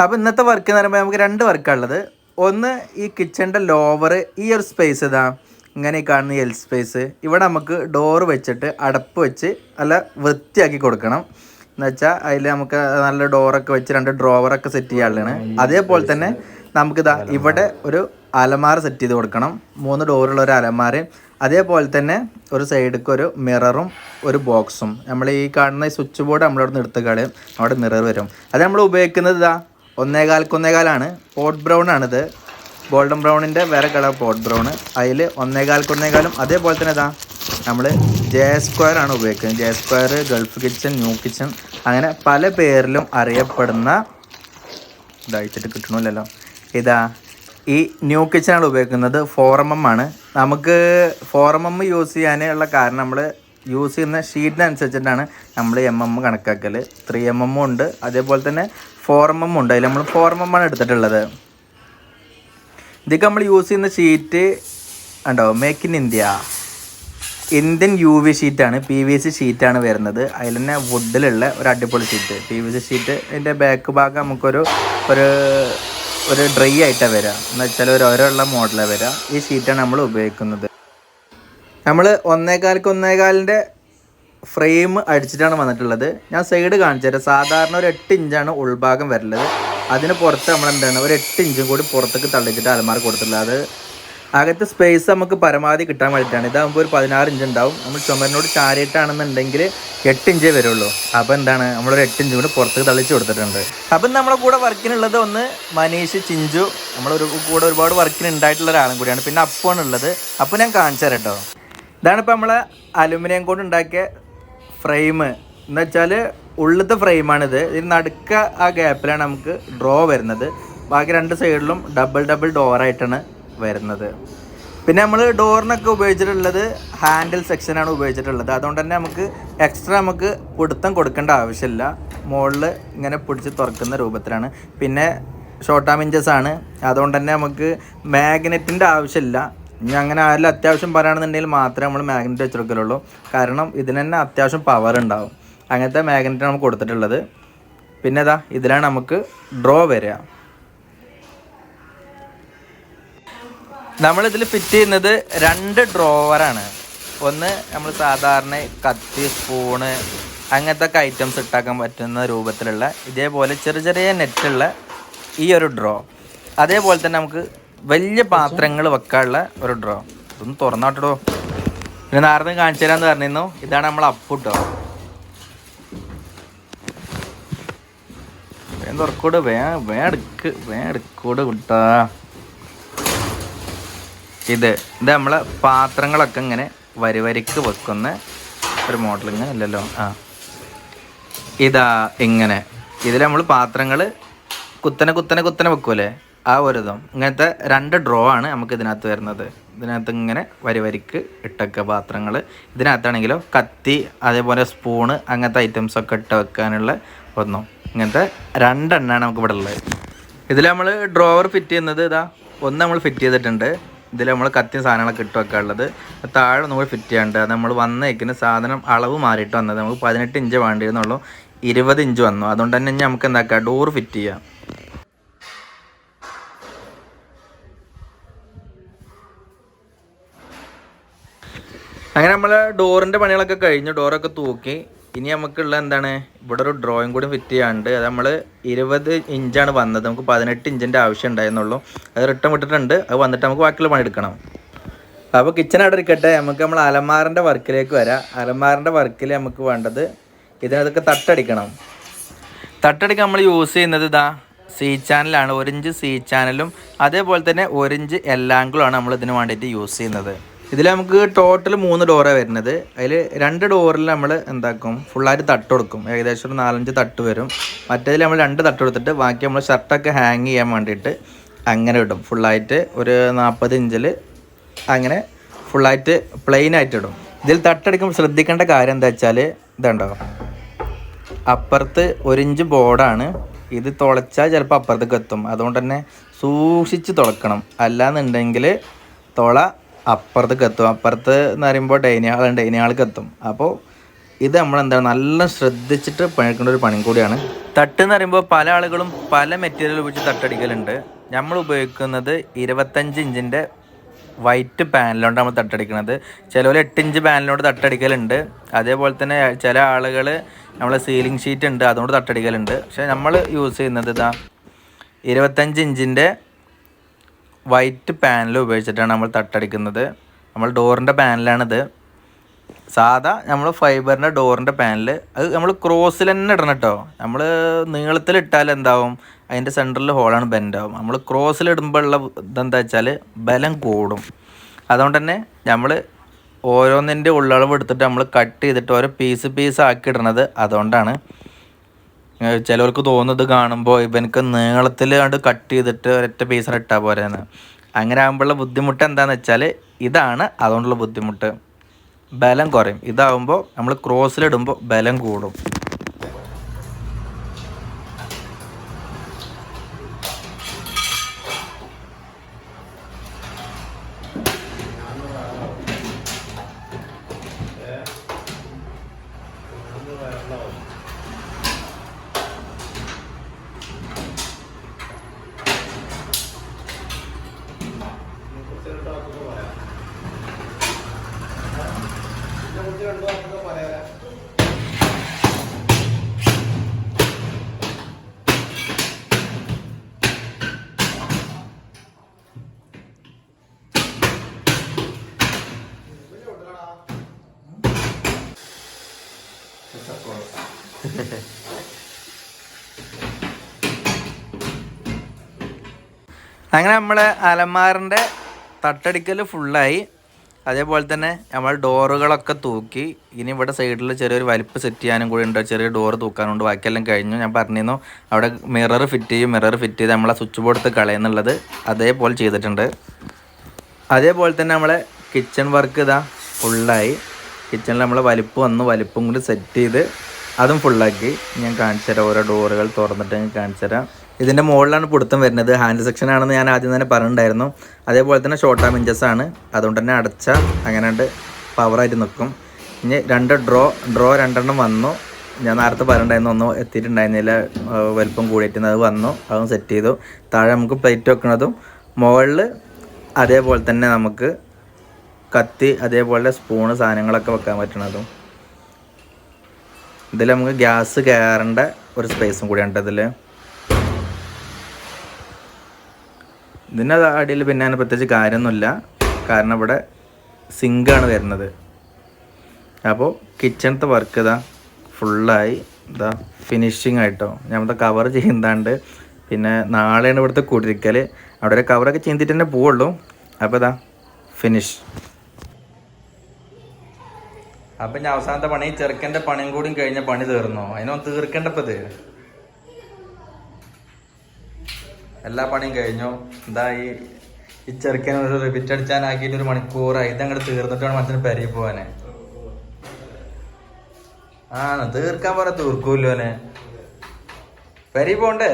അപ്പോൾ ഇന്നത്തെ വർക്ക് എന്ന് പറയുമ്പോൾ നമുക്ക് 2 വർക്കാണുള്ളത്. ഒന്ന് ഈ കിച്ചണിൻ്റെ ലോവർ ഈ ഒരു സ്പേസ് ഇതാ ഇങ്ങനെ ഈ കാണുന്ന എൽ സ്പേസ് ഇവിടെ നമുക്ക് ഡോറ് വെച്ചിട്ട് അടപ്പ് വെച്ച് നല്ല വൃത്തിയാക്കി കൊടുക്കണം. എന്ന് വെച്ചാൽ അതിൽ നമുക്ക് നല്ല ഡോറൊക്കെ വെച്ച് 2 ഡ്രോവറൊക്കെ സെറ്റ് ചെയ്യാനുള്ളതാണ്. അതേപോലെ തന്നെ നമുക്കിതാ ഇവിടെ ഒരു അലമാര സെറ്റ് ചെയ്ത് കൊടുക്കണം. 3 ഡോറുള്ള ഒരു അലമാര. അതേപോലെ തന്നെ ഒരു സൈഡിലേക്ക് ഒരു മിററും ഒരു ബോക്സും. നമ്മൾ ഈ കാണുന്ന ഈ സ്വിച്ച് ബോർഡ് നമ്മളവിടെ നിന്ന് എടുത്ത് കളയും. അവിടെ മിറർ വരും. അത് നമ്മൾ ഉപയോഗിക്കുന്നത് ഇതാ 1.25 പോട്ട് ബ്രൗൺ ആണിത്. ഗോൾഡൻ ബ്രൗണിൻ്റെ വേറെ കളർ പോട്ട് ബ്രൗൺ. അതിൽ 1.25 അതേപോലെ തന്നെ ഇതാ നമ്മൾ J² ആണ് ഉപയോഗിക്കുന്നത്. J² Gulf kitchen, new kitchen അങ്ങനെ പല പേരിലും അറിയപ്പെടുന്ന ഇതായിട്ട് കിട്ടണമല്ലോ. ഇതാ ഈ ന്യൂ കിച്ചണാണ് ഉപയോഗിക്കുന്നത്. 4mm ആണ്. നമുക്ക് 4mm യൂസ് ചെയ്യാനുള്ള കാരണം നമ്മൾ യൂസ് ചെയ്യുന്ന ഷീറ്റിനനുസരിച്ചിട്ടാണ് നമ്മൾ കണക്കാക്കൽ. 3mm ഉണ്ട്, അതേപോലെ തന്നെ 4mm ഉണ്ട്. അതിൽ നമ്മൾ 4mm ആണ് എടുത്തിട്ടുള്ളത്. ഇതൊക്കെ നമ്മൾ യൂസ് ചെയ്യുന്ന ഷീറ്റ് ഉണ്ടോ, make in Indian UV ഷീറ്റാണ്. PVC ഷീറ്റാണ് വരുന്നത്. അതിൽ തന്നെ വുഡിലുള്ള ഒരു അടിപൊളി ഷീറ്റ് PVC ഷീറ്റ്. അതിൻ്റെ ബാക്ക് ഭാഗം നമുക്കൊരു ഒരു ഡ്രൈ ആയിട്ടാണ് വരിക. എന്ന് വെച്ചാൽ ഒരു ഓരോള്ള മോഡലാണ് വരിക. ഈ ഷീറ്റാണ് നമ്മൾ ഉപയോഗിക്കുന്നത്. നമ്മൾ 1.25 ഫ്രെയിം അടിച്ചിട്ടാണ് വന്നിട്ടുള്ളത്. ഞാൻ സൈഡ് കാണിച്ചു തരാം. സാധാരണ ഒരു 8 ഇഞ്ചാണ് ഉൾഭാഗം വരുന്നത്. അതിന് പുറത്ത് നമ്മൾ എന്താണ് ഒരു 8 ഇഞ്ചും കൂടി പുറത്തേക്ക് തള്ളിച്ചിട്ട് അലമാര കൊടുത്തിട്ടുള്ളത്. അത് അകത്ത് സ്പേസ് നമുക്ക് പരമാവധി കിട്ടാൻ വേണ്ടിയിട്ടാണ്. ഇതാകുമ്പോൾ ഒരു 16 ഇഞ്ച് ഉണ്ടാവും. നമ്മൾ ചുമരിനോട് ചാരിയിട്ടാണെന്നുണ്ടെങ്കിൽ 8 ഇഞ്ചേ വരുള്ളൂ. അപ്പോൾ എന്താണ് നമ്മളൊരു 8 ഇഞ്ചും കൂടി പുറത്തേക്ക് തള്ളിച്ച് കൊടുത്തിട്ടുണ്ട്. അപ്പം നമ്മളെ കൂടെ വർക്കിനുള്ളത് ഒന്ന് മനീഷ്, ചിഞ്ചു, നമ്മളൊരു കൂടെ ഒരുപാട് വർക്കിന് ഉണ്ടായിട്ടുള്ള ഒരാളും കൂടിയാണ്. പിന്നെ അപ്പുവാണ് ഉള്ളത്. അപ്പോൾ ഞാൻ കാണിച്ചു തരാം കേട്ടോ. ഇതാണിപ്പോൾ നമ്മളെ അലുമിനിയം കൊണ്ട് ഉണ്ടാക്കിയ ഫ്രെയിം. എന്ന് വെച്ചാൽ ഉള്ളത്തെ ഫ്രെയിമാണിത്. ഇതിന് നടുക്ക ആ ഗ്യാപ്പിലാണ് നമുക്ക് ഡ്രോ വരുന്നത്. ബാക്കി 2 സൈഡിലും ഡബിൾ ഡോറായിട്ടാണ് വരുന്നത്. പിന്നെ നമ്മൾ ഡോറിനൊക്കെ ഉപയോഗിച്ചിട്ടുള്ളത് ഹാൻഡിൽ സെക്ഷനാണ് ഉപയോഗിച്ചിട്ടുള്ളത്. അതുകൊണ്ട് തന്നെ നമുക്ക് എക്സ്ട്രാ നമുക്ക് പിടുത്തം കൊടുക്കേണ്ട ആവശ്യമില്ല. മുകളിൽ ഇങ്ങനെ പിടിച്ച് തുറക്കുന്ന രൂപത്തിലാണ്. പിന്നെ ഷോർട്ട് ഇഞ്ചസ് ആണ്. അതുകൊണ്ട് തന്നെ നമുക്ക് മാഗ്നറ്റിൻ്റെ ആവശ്യമില്ല. ഇനി അങ്ങനെ ആരെങ്കിലും അത്യാവശ്യം പറയുകയാണെന്നുണ്ടെങ്കിൽ മാത്രമേ നമ്മൾ മാഗ്നറ്റ് വെച്ചെടുക്കലുള്ളൂ. കാരണം ഇതിന് തന്നെ അത്യാവശ്യം പവർ ഉണ്ടാവും. അങ്ങനത്തെ മാഗ്നറ്റ് നമുക്ക് കൊടുത്തിട്ടുള്ളത്. പിന്നെ ഇതാ ഇതിലാണ് നമുക്ക് ഡ്രോ വരിക. നമ്മളിതിൽ ഫിറ്റ് ചെയ്യുന്നത് 2 ഡ്രോവറാണ്. ഒന്ന് നമ്മൾ സാധാരണ കത്തി, സ്പൂണ് അങ്ങനത്തെ ഒക്കെ ഐറ്റംസ് ഇട്ടാക്കാൻ പറ്റുന്ന രൂപത്തിലുള്ള ഇതേപോലെ ചെറിയ നെറ്റുള്ള ഈ ഒരു ഡ്രോ. അതേപോലെ തന്നെ നമുക്ക് വലിയ പാത്രങ്ങൾ വെക്കാനുള്ള ഒരു ഡ്രോ. ഇതൊന്ന് തുറന്നോട്ടോ. പിന്നെ നേരത്തെ കാണിച്ചു തരാമെന്ന് പറഞ്ഞിരുന്നു. ഇതാണ് നമ്മൾ അപ്പുട്ടോ. തുറക്കൂട് വേടുക്കൂട് കിട്ടാ. ഇത് നമ്മളെ പാത്രങ്ങളൊക്കെ ഇങ്ങനെ വരിക്ക് വെക്കുന്ന ഒരു മോഡലിങ് അല്ലല്ലോ. ഇതാ ഇങ്ങനെ ഇതിൽ നമ്മൾ പാത്രങ്ങൾ കുത്തനെ വെക്കൂലേ, ആ ഒരു ഇതും. ഇങ്ങനത്തെ 2 ഡ്രോ ആണ് നമുക്ക് ഇതിനകത്ത് വരുന്നത്. ഇതിനകത്ത് ഇങ്ങനെ വരിക്ക് ഇട്ടൊക്കെ പാത്രങ്ങൾ. ഇതിനകത്താണെങ്കിലോ കത്തി, അതേപോലെ സ്പൂണ് അങ്ങനത്തെ ഐറ്റംസൊക്കെ ഇട്ട് വെക്കാനുള്ള ഒന്നും. ഇങ്ങനത്തെ 2 എണ്ണമാണ് നമുക്ക് ഇവിടെ ഉള്ളത്. ഇതിൽ നമ്മൾ ഡ്രോവർ ഫിറ്റ് ചെയ്യുന്നത് ഇതാ ഒന്ന് നമ്മൾ ഫിറ്റ് ചെയ്തിട്ടുണ്ട്. ഇതിൽ നമ്മൾ കത്തിയും സാധനങ്ങളൊക്കെ ഇട്ട് വെക്കാനുള്ളത്. താഴെ നമ്മൾ ഫിറ്റ് ചെയ്യാണ്ട്. അത് നമ്മൾ വന്നേക്കിന് സാധനം അളവ് മാറിയിട്ട് വന്നത്. നമുക്ക് 18 ഇഞ്ച് വേണ്ടിയിരുന്നുള്ളൂ, 20 ഇഞ്ച് വന്നു. അതുകൊണ്ട് തന്നെ നമുക്ക് എന്താക്കാം, ഡോർ ഫിറ്റ് ചെയ്യാം. അങ്ങനെ നമ്മൾ ഡോറിൻ്റെ പണികളൊക്കെ കഴിഞ്ഞു. ഡോറൊക്കെ തൂക്കി. ഇനി നമുക്കുള്ള എന്താണ്, ഇവിടെ ഒരു ഡ്രോയിങ് കൂടി ഫിറ്റ് ചെയ്യാണ്ട്. അത് നമ്മൾ 20 ഇഞ്ചാണ് വന്നത്. നമുക്ക് 18 ഇഞ്ചിൻ്റെ ആവശ്യം ഉണ്ടായിരുന്നുള്ളൂ. അത് റിട്ടേൺ വിട്ടിട്ടുണ്ട്. അത് വന്നിട്ട് നമുക്ക് ബാക്കിയുള്ള പണി എടുക്കണം. അപ്പോൾ കിച്ചൺ അവിടെ ഇരിക്കട്ടെ. നമുക്ക് നമ്മൾ അലമാറിൻ്റെ വർക്കിലേക്ക് വരാം. അലമാറിൻ്റെ വർക്കിൽ നമുക്ക് വേണ്ടത് ഇതിനകത്തൊക്കെ തട്ടടിക്കണം. തട്ടടിക്കാൻ നമ്മൾ യൂസ് ചെയ്യുന്നത് ഇതാ C ചാനലാണ്. 1 ഇഞ്ച് C ചാനലും അതേപോലെ തന്നെ 1 ഇഞ്ച് L ആംഗിളുമാണ് നമ്മൾ ഇതിന് വേണ്ടിയിട്ട് യൂസ് ചെയ്യുന്നത്. ഇതിൽ നമുക്ക് ടോട്ടൽ 3 ഡോറാണ് വരുന്നത്. അതിൽ 2 ഡോറിൽ നമ്മൾ എന്താക്കും, ഫുള്ളായിട്ട് തട്ട് കൊടുക്കും. ഏകദേശം ഒരു 4-5 തട്ട് വരും. മറ്റേതിൽ നമ്മൾ 2 തട്ട് കൊടുത്തിട്ട് ബാക്കി നമ്മൾ ഷർട്ടൊക്കെ ഹാങ് ചെയ്യാൻ വേണ്ടിയിട്ട് അങ്ങനെ ഇടും. ഫുള്ളായിട്ട് ഒരു 40 ഇഞ്ചിൽ അങ്ങനെ ഫുള്ളായിട്ട് പ്ലെയിൻ ആയിട്ട് ഇടും. ഇതിൽ തട്ടടിക്കുമ്പോൾ ശ്രദ്ധിക്കേണ്ട കാര്യം എന്താ വെച്ചാൽ ഇതുണ്ടോ, അപ്പുറത്ത് 1 ഇഞ്ച് ബോർഡാണ്. ഇത് തുളച്ചാൽ ചിലപ്പോൾ അപ്പുറത്തേക്ക് എത്തും. അതുകൊണ്ട് തന്നെ സൂക്ഷിച്ച് തുളക്കണം. അല്ലാന്നുണ്ടെങ്കിൽ തുള അപ്പുറത്തേക്ക് എത്തും. അപ്പുറത്ത് എന്ന് പറയുമ്പോൾ ഡൈനിങ് ഹാൾക്ക് എത്തും. അപ്പോൾ ഇത് നമ്മളെന്താ നല്ല ശ്രദ്ധിച്ചിട്ട് പണിയെടുക്കേണ്ട ഒരു പണിയും കൂടിയാണ്. തട്ട് എന്ന് പറയുമ്പോൾ പല ആളുകളും പല മെറ്റീരിയൽ ഉപയോഗിച്ച് തട്ടടിക്കലുണ്ട്. നമ്മൾ ഉപയോഗിക്കുന്നത് 25 ഇഞ്ചിൻ്റെ വൈറ്റ് പാനലുകൊണ്ട് നമ്മൾ തട്ടടിക്കുന്നത്. ചിലവർ 8 ഇഞ്ച് പാനലിനോട് തട്ടടിക്കലുണ്ട്. അതേപോലെ തന്നെ ചില ആളുകൾ നമ്മൾ സീലിംഗ് ഷീറ്റ് ഉണ്ട് അതുകൊണ്ട് തട്ടടിക്കലുണ്ട്. പക്ഷേ നമ്മൾ യൂസ് ചെയ്യുന്നത് 25 ഇഞ്ചിൻ്റെ വൈറ്റ് പാനൽ ഉപയോഗിച്ചിട്ടാണ് നമ്മൾ തട്ടടിക്കുന്നത്. നമ്മൾ ഡോറിൻ്റെ പാനലാണിത്. സാധാ നമ്മൾ ഫൈബറിൻ്റെ ഡോറിൻ്റെ പാനൽ അത് നമ്മൾ ക്രോസിൽ തന്നെ ഇടണം കേട്ടോ. നമ്മൾ നീളത്തിലിട്ടാൽ എന്താവും, അതിൻ്റെ സെൻറ്ററിൽ ഹോളാണ് ബെൻഡാവും. നമ്മൾ ക്രോസിലിടുമ്പോൾ ഉള്ള ഇതെന്താ വെച്ചാൽ ബലം കൂടും. അതുകൊണ്ട് തന്നെ നമ്മൾ ഓരോന്നിൻ്റെ ഉള്ളളവ് എടുത്തിട്ട് നമ്മൾ കട്ട് ചെയ്തിട്ട് ഓരോ പീസ് ആക്കി ഇടണത് അതുകൊണ്ടാണ്. ചിലവർക്ക് തോന്നുന്നത് കാണുമ്പോൾ ഇവനക്ക് നീളത്തിൽ കണ്ട് കട്ട് ചെയ്തിട്ട് ഒരൊറ്റ പീസിന് ഇട്ടാൽ പോരെന്ന്. അങ്ങനെ ആകുമ്പോഴുള്ള ബുദ്ധിമുട്ട് എന്താണെന്ന് വെച്ചാൽ ഇതാണ്. അതുകൊണ്ടുള്ള ബുദ്ധിമുട്ട് ബലം കുറയും. ഇതാവുമ്പോൾ നമ്മൾ ക്രോസിലിടുമ്പോൾ ബലം കൂടും. അങ്ങനെ നമ്മളെ അലമാറിൻ്റെ തട്ടടിക്കൽ ഫുള്ളായി. അതേപോലെ തന്നെ നമ്മൾ ഡോറുകളൊക്കെ തൂക്കി. ഇനി ഇവിടെ സൈഡിൽ ചെറിയൊരു വലിപ്പ് സെറ്റ് ചെയ്യാനും കൂടി ഉണ്ട്. ചെറിയ ഡോറ് തൂക്കാനുണ്ട്. ബാക്കിയെല്ലാം കഴിഞ്ഞു. ഞാൻ പറഞ്ഞിരുന്നു അവിടെ മിറർ ഫിറ്റ് ചെയ്ത് നമ്മളെ സ്വിച്ച് ബോർഡ് കളയുന്നുള്ളത് അതേപോലെ ചെയ്തിട്ടുണ്ട്. അതേപോലെ തന്നെ നമ്മളെ കിച്ചൺ വർക്ക് ഫുള്ളായി. കിച്ചണിൽ നമ്മൾ വലിപ്പും കൂടി സെറ്റ് ചെയ്ത് അതും ഫുള്ളാക്കി. ഞാൻ കാണിച്ചു തരാം. ഓരോ ഡോറുകൾ തുറന്നിട്ട് ഞാൻ കാണിച്ചു തരാം. ഇതിൻ്റെ മുകളിലാണ് പിടുത്തം വരുന്നത്. ഹാൻഡ് സെക്ഷൻ ആണെന്ന് ഞാൻ ആദ്യം തന്നെ പറഞ്ഞിട്ടുണ്ടായിരുന്നു. അതേപോലെ തന്നെ ഷോർട്ട് ആം ഇഞ്ചസ് ആണ്. അതുകൊണ്ട് തന്നെ അടച്ചാൽ അങ്ങനെ പവറായിട്ട് നിൽക്കും. ഇനി ഡ്രോ രണ്ടെണ്ണം വന്നു. ഞാൻ നേരത്തെ പറഞ്ഞിട്ടുണ്ടായിരുന്നു, ഒന്നും എത്തിയിട്ടുണ്ടായിരുന്നില്ല, വലിപ്പം കൂടിയിട്ട്. അത് വന്നു, അതും സെറ്റ് ചെയ്തു. താഴെ നമുക്ക് പ്ലേറ്റ് വെക്കുന്നതും മുകളിൽ അതേപോലെ തന്നെ നമുക്ക് കത്തി അതേപോലെ സ്പൂണ് സാധനങ്ങളൊക്കെ വെക്കാൻ പറ്റണതും. ഇതിൽ നമുക്ക് ഗ്യാസ് കയറേണ്ട ഒരു സ്പേസും കൂടിയാണ് ഇതിൽ. ഇതിൻ്റെ അടിയിൽ പിന്നെ അതിന് പ്രത്യേകിച്ച് കാര്യമൊന്നുമില്ല, കാരണം ഇവിടെ സിങ്കാണ് വരുന്നത്. അപ്പോൾ കിച്ചണത്തെ വർക്ക് ഫുള്ളായി ഫിനിഷിങ് ആയിട്ടോ. ഞാൻ കവർ ചെയ്യുന്നതാണ്ട്. പിന്നെ നാളെയാണ് ഇവിടുത്തെ കുടിരിക്കൽ. അവിടെ ഒരു കവറൊക്കെ ചെയ്തിട്ട് തന്നെ പോവുള്ളൂ. അപ്പോൾ ഫിനിഷ്. അപ്പം ഞാൻ അവസാനത്തെ പണി, ചെറുക്കൻ്റെ പണിയും കൂടി കഴിഞ്ഞ പണി തീർന്നു. അതിനൊന്ന് തീർക്കേണ്ടപ്പോൾ എല്ലാ പണിയും കഴിഞ്ഞു. ഈ ചെറുക്കൻ ഒരു റിപ്പിറ്റ് അടിച്ചാനാക്കിയിട്ട് 1 മണിക്കൂറായി. ഇതങ്ങോട്ട് തീർന്നിട്ട് വേണം മനസ്സിന് പെരയിൽ പോവാനെ. തീർക്കാൻ പറ, തീർക്കൂല്ലോനെ. പെരയിൽ പോണ്ടേ?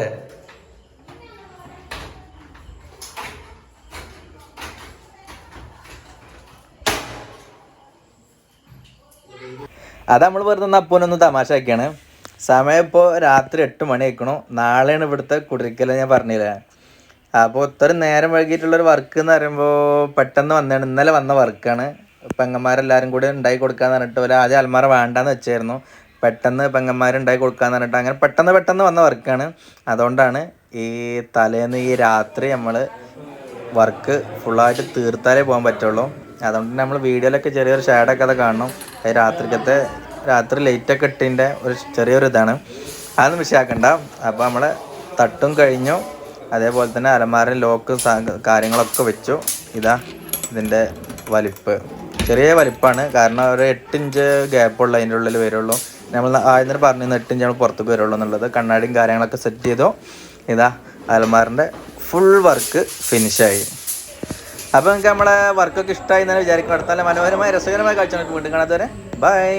അത് നമ്മൾ വെറുതെ അപ്പനൊന്ന് തമാശയൊക്കെയാണ്. സമയം ഇപ്പോൾ രാത്രി 8 മണി ആയിക്കണു. നാളെയാണ് ഇവിടുത്തെ കുടിരിക്കൽ, ഞാൻ പറഞ്ഞില്ലേ. അപ്പോൾ ഇത്ര നേരം വൈകിട്ടുള്ളൊരു വർക്ക് എന്ന് പറയുമ്പോൾ പെട്ടെന്ന് വന്നതാണ്. ഇന്നലെ വന്ന വർക്കാണ്. പെങ്ങന്മാരെല്ലാവരും കൂടി ഉണ്ടാക്കി കൊടുക്കാന്ന് പറഞ്ഞിട്ട് പോലെ ആദ്യം അൽമാറ വേണ്ടാന്ന് വെച്ചായിരുന്നു. പെട്ടെന്ന് പെങ്ങന്മാരുണ്ടാക്കി കൊടുക്കാന്ന് പറഞ്ഞിട്ട് അങ്ങനെ പെട്ടെന്ന് വന്ന വർക്കാണ്. അതുകൊണ്ടാണ് ഈ തലേന്ന് ഈ രാത്രി നമ്മൾ വർക്ക് ഫുള്ളായിട്ട് തീർത്താലേ പോകാൻ പറ്റുള്ളൂ. അതുകൊണ്ട് നമ്മൾ വീഡിയോയിലൊക്കെ ചെറിയൊരു ഷാഡൊക്കെ അത് കാണണം. രാത്രി ലൈറ്റൊക്കെ ഇട്ടതിൻ്റെ ഒരു ചെറിയൊരു ഇതാണ്. അതൊന്നും വിഷയമാക്കണ്ട. അപ്പോൾ നമ്മളെ തട്ടും കഴിഞ്ഞു. അതേപോലെ തന്നെ അലമാരയും ലോക്കും കാര്യങ്ങളൊക്കെ വെച്ചു. ഇതിൻ്റെ വലിപ്പ് ചെറിയ വലിപ്പമാണ്, കാരണം ഒരു 8 ഇഞ്ച് ഗ്യാപ്പുള്ള അതിൻ്റെ ഉള്ളിൽ വരുള്ളൂ. നമ്മൾ ആദ്യം പറഞ്ഞിരുന്നു 8 ഇഞ്ച് നമ്മൾ പുറത്തേക്ക് വരുള്ളൂ എന്നുള്ളത്. കണ്ണാടിയും കാര്യങ്ങളൊക്കെ സെറ്റ് ചെയ്തു. അലമാറിൻ്റെ ഫുൾ വർക്ക് ഫിനിഷായി. അപ്പോൾ നിങ്ങൾക്ക് നമ്മളെ വർക്കൊക്കെ ഇഷ്ടമായി എന്ന് വിചാരിക്കും. അടുത്ത മനോഹരമായ രസകരമായ കാഴ്ച വീണ്ടും കാണാത്തവരെ ബൈ.